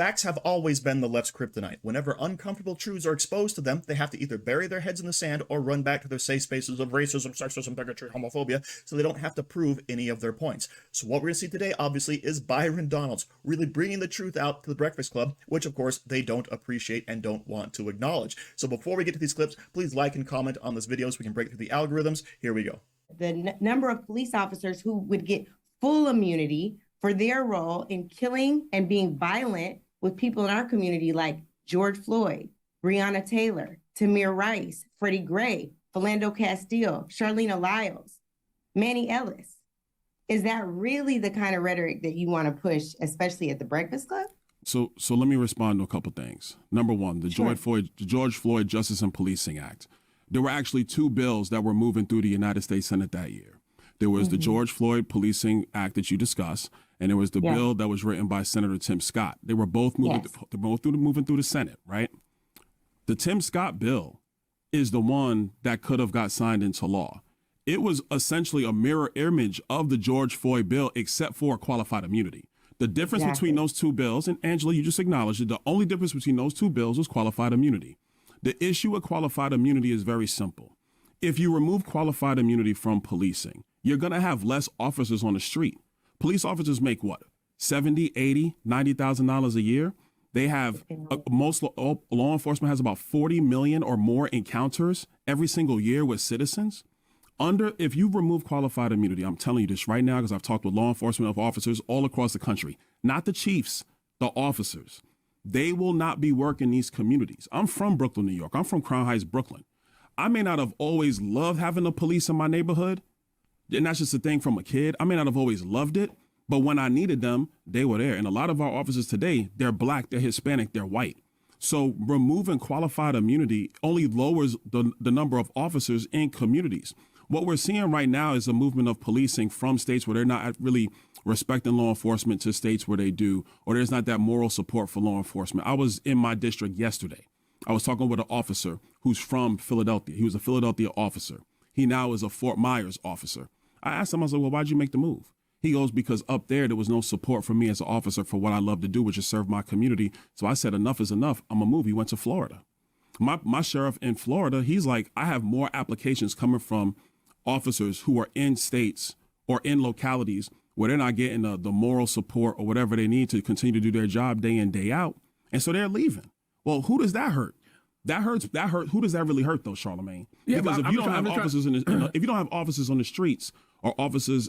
Facts have always been the left's kryptonite. Whenever uncomfortable truths are exposed to them, they have to either bury their heads in the sand or run back to their safe spaces of racism, sexism, bigotry, homophobia, so they don't have to prove any of their points. So what we're going to see today, obviously, is Byron Donalds really bringing the truth out to the Breakfast Club, which, of course, they don't appreciate and don't want to acknowledge. So before we get to these clips, please like and comment on this video so we can break through the algorithms. Here we go. The number of police officers who would get full immunity for their role in killing and being violent with people in our community like George Floyd, Breonna Taylor, Tamir Rice, Freddie Gray, Philando Castile, Charlene Lyles, Manny Ellis. Is that really the kind of rhetoric that you want to push, especially at the Breakfast Club? So let me respond to a couple things. Number one, the George Floyd Justice and Policing Act. There were actually two bills that were moving through the United States Senate that year. There was the George Floyd Policing Act that you discussed, and there was the bill that was written by Senator Tim Scott. They were both moving, moving through the Senate, right? The Tim Scott bill is the one that could have got signed into law. It was essentially a mirror image of the George Floyd bill, except for qualified immunity. The difference between those two bills, and Angela, you just acknowledged it, the only difference between those two bills was qualified immunity. The issue with qualified immunity is very simple. If you remove qualified immunity from policing, you're going to have less officers on the street. Police officers make what? $70,000, $80,000, $90,000 a year. They have, most law enforcement has about 40 million or more encounters every single year with citizens. If you remove qualified immunity, I'm telling you this right now because I've talked with law enforcement officers all across the country, not the chiefs, the officers. They will not be working these communities. I'm from Brooklyn, New York. I'm from Crown Heights, Brooklyn. I may not have always loved having the police in my neighborhood, and that's just a thing from a kid. I may not have always loved it, but when I needed them, they were there. And a lot of our officers today, they're black, they're Hispanic, they're white. So removing qualified immunity only lowers the number of officers in communities. What we're seeing right now is a movement of policing from states where they're not really respecting law enforcement to states where they do, or there's not that moral support for law enforcement. I was in my district yesterday. I was talking with an officer who's from Philadelphia. He was a Philadelphia officer. He now is a Fort Myers officer. I asked him, I was like, well, why'd you make the move? He goes, because up there was no support for me as an officer for what I love to do, which is serve my community. So I said, enough is enough. I'm a move. He went to Florida. My sheriff in Florida, he's like, I have more applications coming from officers who are in states or in localities where they're not getting the moral support or whatever they need to continue to do their job day in, day out. And so they're leaving. Well, who does that hurt? That hurt. Who does that really hurt, though, Charlamagne? Yeah, because if you don't have officers if you don't have officers on the streets or officers,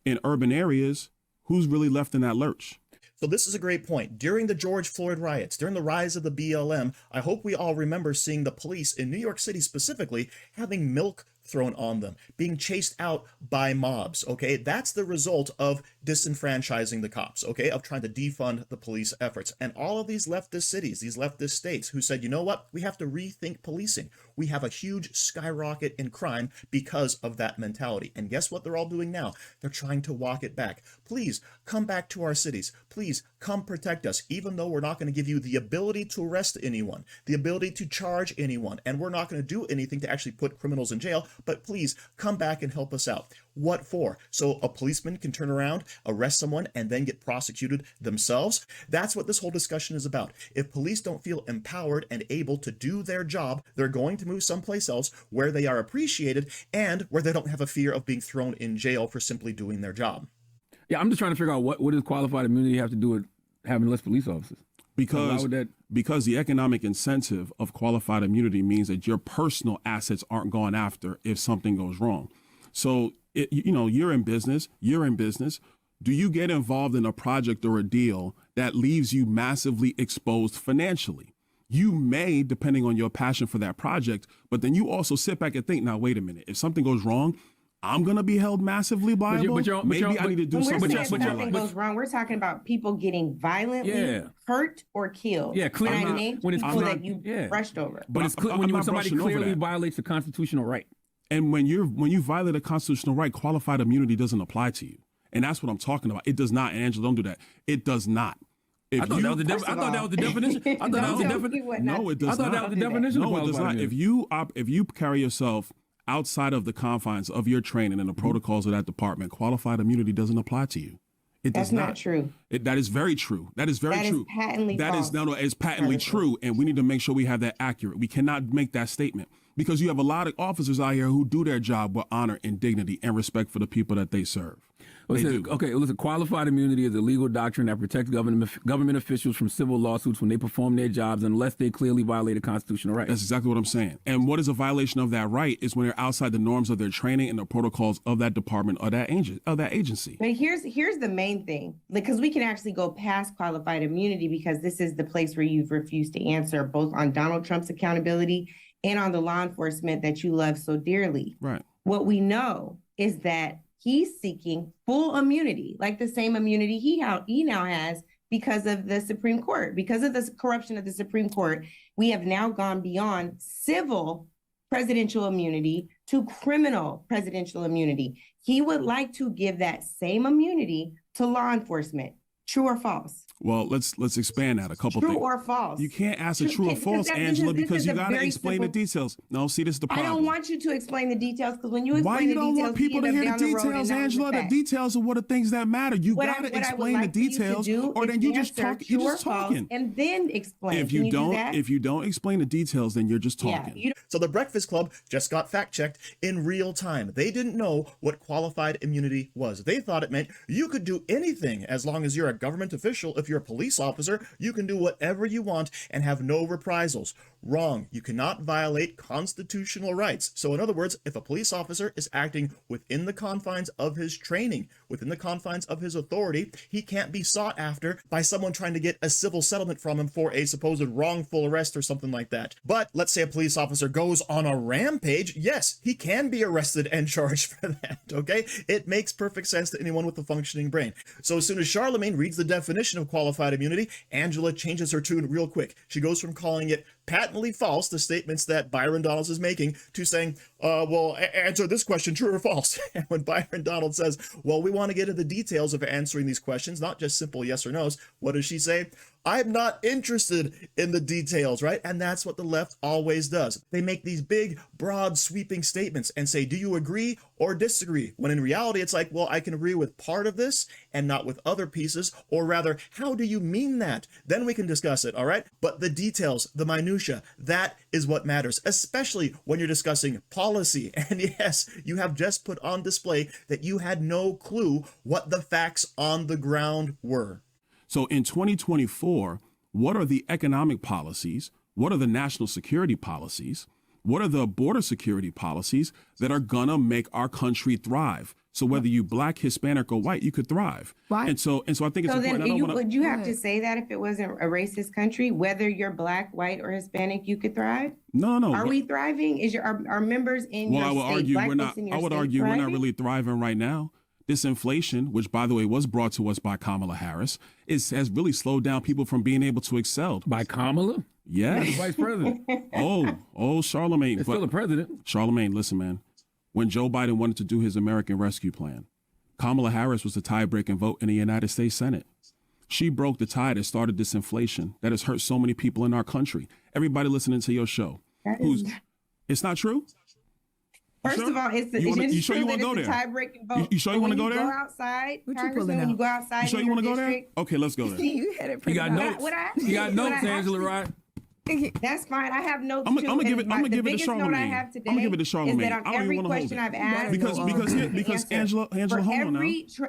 in urban areas, who's really left in that lurch? So this is a great point. During the George Floyd riots, during the rise of the BLM, I hope we all remember seeing the police in New York City specifically having milk thrown on them, being chased out by mobs, okay? That's the result of disenfranchising the cops, okay? Of trying to defund the police efforts. And all of these leftist cities, these leftist states who said, you know what? We have to rethink policing. We have a huge skyrocket in crime because of that mentality. And guess what they're all doing now? They're trying to walk it back. Please come back to our cities. Please come protect us, even though we're not going to give you the ability to arrest anyone, the ability to charge anyone, and we're not going to do anything to actually put criminals in jail. But please come back and help us out. What for? So a policeman can turn around, arrest someone, and then get prosecuted themselves? That's what this whole discussion is about. If police don't feel empowered and able to do their job, they're going to move someplace else where they are appreciated and where they don't have a fear of being thrown in jail for simply doing their job. Yeah, I'm just trying to figure out what does qualified immunity have to do with having less police officers? Because the economic incentive of qualified immunity means that your personal assets aren't gone after if something goes wrong. So, you're in business. Do you get involved in a project or a deal that leaves you massively exposed financially? You may, depending on your passion for that project, but then you also sit back and think, now, wait a minute, if something goes wrong, I'm going to be held massively liable. Maybe I need to do something else with my life. When something goes wrong, we're talking about people getting violently hurt or killed. Yeah, clearly. When it's people that you brushed over. But it's when somebody clearly violates a constitutional right. And when you violate a constitutional right, qualified immunity doesn't apply to you. And that's what I'm talking about. It does not. And Angela, don't do that. It does not. I thought that was the definition. I thought that was the definition. No, it does not. I thought that was the definition. No, it does not. If you carry yourself outside of the confines of your training and the protocols of that department, qualified immunity doesn't apply to you. It does That's not true. That is very true. That is very That is true. patently That false. is it's patently true, and we need to make sure we have that accurate. We cannot make that statement because you have a lot of officers out here who do their job with honor and dignity and respect for the people that they serve. Okay, listen, qualified immunity is a legal doctrine that protects government officials from civil lawsuits when they perform their jobs unless they clearly violate a constitutional right. That's exactly what I'm saying. And what is a violation of that right is when they're outside the norms of their training and the protocols of that department or that agency. But here's the main thing, because we can actually go past qualified immunity, because this is the place where you've refused to answer both on Donald Trump's accountability and on the law enforcement that you love so dearly. Right. What we know is that he's seeking full immunity, like the same immunity he now has because of the Supreme Court. Because of the corruption of the Supreme Court, we have now gone beyond civil presidential immunity to criminal presidential immunity. He would like to give that same immunity to law enforcement. True or false? Well, let's expand that a couple things. True or false? You can't ask a true or false, Angela, because you got to explain the details. No, see, this is the problem. I don't want you to explain the details, because when you explain the details, why you don't want people to hear the details, Angela? The details are what the things that matter. You got to explain the details, or then you just talk. You're just talking, and then explain. If you don't explain the details, then you're just talking. Yeah, So the Breakfast Club just got fact-checked in real time. They didn't know what qualified immunity was. They thought it meant you could do anything as long as you're a government official. If you're a police officer, you can do whatever you want and have no reprisals. Wrong. You cannot violate constitutional rights. So in other words, if a police officer is acting within the confines of his training, within the confines of his authority, he can't be sought after by someone trying to get a civil settlement from him for a supposed wrongful arrest or something like that. But let's say a police officer goes on a rampage. Yes, he can be arrested and charged for that, okay? It makes perfect sense to anyone with a functioning brain. So as soon as Charlamagne reads the definition of qualified immunity, Angela changes her tune real quick. She goes from calling it patently false, the statements that Byron Donalds is making, to saying, well, answer this question, true or false? And when Byron Donalds says, well, we want to get into the details of answering these questions, not just simple yes or no's, what does she say? I'm not interested in the details, right? And that's what the left always does. They make these big, broad, sweeping statements and say, do you agree or disagree? When in reality, it's like, well, I can agree with part of this and not with other pieces, or rather, how do you mean that? Then we can discuss it, all right? But the details, the minutia, that is what matters, especially when you're discussing policy. And yes, you have just put on display that you had no clue what the facts on the ground were. So in 2024, what are the economic policies? What are the national security policies? What are the border security policies that are gonna make our country thrive? So whether you black, Hispanic, or white, you could thrive. Why? And so I think it's important. Then would you have to say that if it wasn't a racist country, whether you're black, white, or Hispanic, you could thrive? No. Are we thriving? Are members in your I would state, argue black we're not. folks in your I would state argue we're not thriving? really thriving right now. This inflation, which by the way was brought to us by Kamala Harris, has really slowed down people from being able to excel. By Kamala? Yeah. Vice president. Charlamagne. It's still a president. Charlamagne, listen, man. When Joe Biden wanted to do his American Rescue Plan, Kamala Harris was the tie-breaking vote in the United States Senate. She broke the tie that started this inflation that has hurt so many people in our country. Everybody listening to your show. It's not true? First of all, you sure you want to go there? Tie-breaking vote. You sure you want to go there? Go outside, What you Congressman, pulling when you out? go outside. You sure you want to go there? district, Okay, let's go there. You had it You pretty got much. notes. What I- You got what I notes, Angela, actually- right? That's fine. I have notes I'm too. gonna give it. And I'm gonna the give it to biggest note I Charlamagne. have today I'm gonna give it to Charlamagne. is that I on don't every even want to hold question it I've asked, because Angela, hold on now.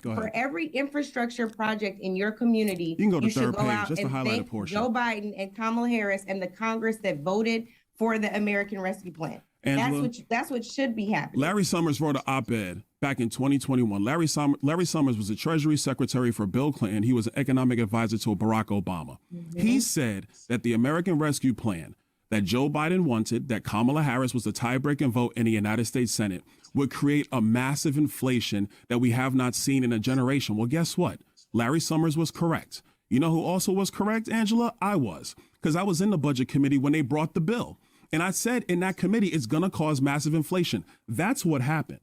Go ahead. for every infrastructure project in your community, You can go to should third go page, out just the and highlighted thank portion. Joe Biden and Kamala Harris and the Congress that voted for the American Rescue Plan. Angela, That's what should be happening. Larry Summers wrote an op-ed back in 2021. Larry Summers was the Treasury Secretary for Bill Clinton. He was an economic advisor to Barack Obama. He said that the American Rescue Plan that Joe Biden wanted, that Kamala Harris was the tie-breaking vote in the United States Senate, would create a massive inflation that we have not seen in a generation. Well, guess what? Larry Summers was correct. You know who also was correct, Angela? I was, because I was in the budget committee when they brought the bill. And I said in that committee, it's going to cause massive inflation. That's what happened.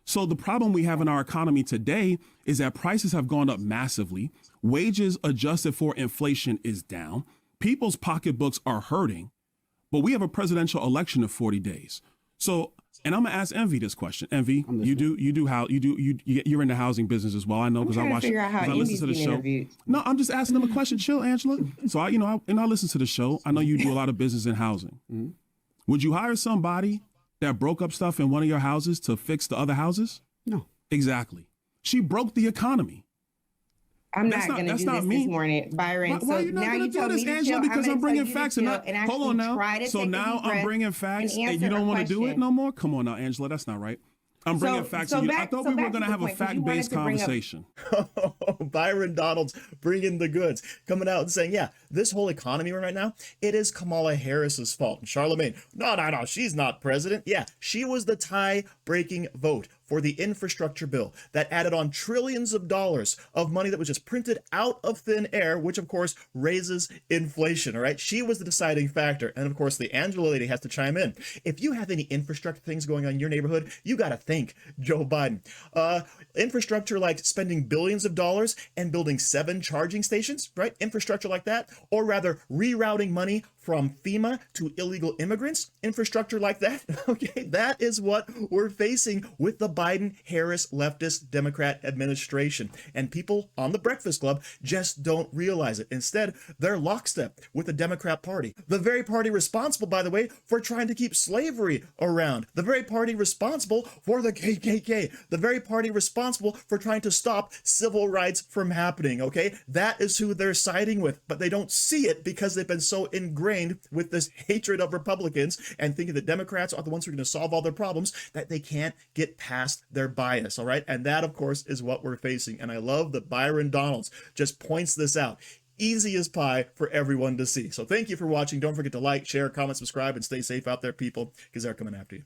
So the problem we have in our economy today is that prices have gone up massively. Wages adjusted for inflation is down. People's pocketbooks are hurting. But we have a presidential election in 40 days. So And I'm gonna ask Envy this question. Envy, you're in the housing business as well. I know because I watch. Figure out how I listen to the Envy's show. being interviewed. No, I'm just asking them a question. Chill, Angela. So I listen to the show. I know you do a lot of business in housing. Mm-hmm. Would you hire somebody that broke up stuff in one of your houses to fix the other houses? No. Exactly. She broke the economy. I'm not going to do this morning, Byron. Why are you not going to do this, Angela? Because I'm bringing facts and not. Hold on now. So now I'm bringing facts and you don't want to do it no more? Come on now, Angela. That's not right. I'm bringing facts. I thought we were going to have a fact-based conversation. Byron Donalds bringing the goods, coming out and saying, yeah, this whole economy right now, it is Kamala Harris's fault. And Charlamagne, no, she's not president. Yeah, she was the tie-breaking vote for the infrastructure bill that added on trillions of dollars of money that was just printed out of thin air, which of course raises inflation, all right? She was the deciding factor. And of course, the Angela lady has to chime in. If you have any infrastructure things going on in your neighborhood, you got to thank Joe Biden. Infrastructure like spending billions of dollars and building 7 charging stations, right? Infrastructure like that, or rather rerouting money from FEMA to illegal immigrants, infrastructure like that, okay? That is what we're facing with the Biden-Harris leftist Democrat administration. And people on the Breakfast Club just don't realize it. Instead, they're lockstep with the Democrat Party. The very party responsible, by the way, for trying to keep slavery around. The very party responsible for the KKK. The very party responsible for trying to stop civil rights from happening, okay? That is who they're siding with, but they don't see it because they've been so ingrained with this hatred of Republicans and thinking that Democrats are the ones who are going to solve all their problems, that they can't get past their bias, all right? And that, of course, is what we're facing. And I love that Byron Donalds just points this out. Easy as pie for everyone to see. So thank you for watching. Don't forget to like, share, comment, subscribe, and stay safe out there, people, because they're coming after you.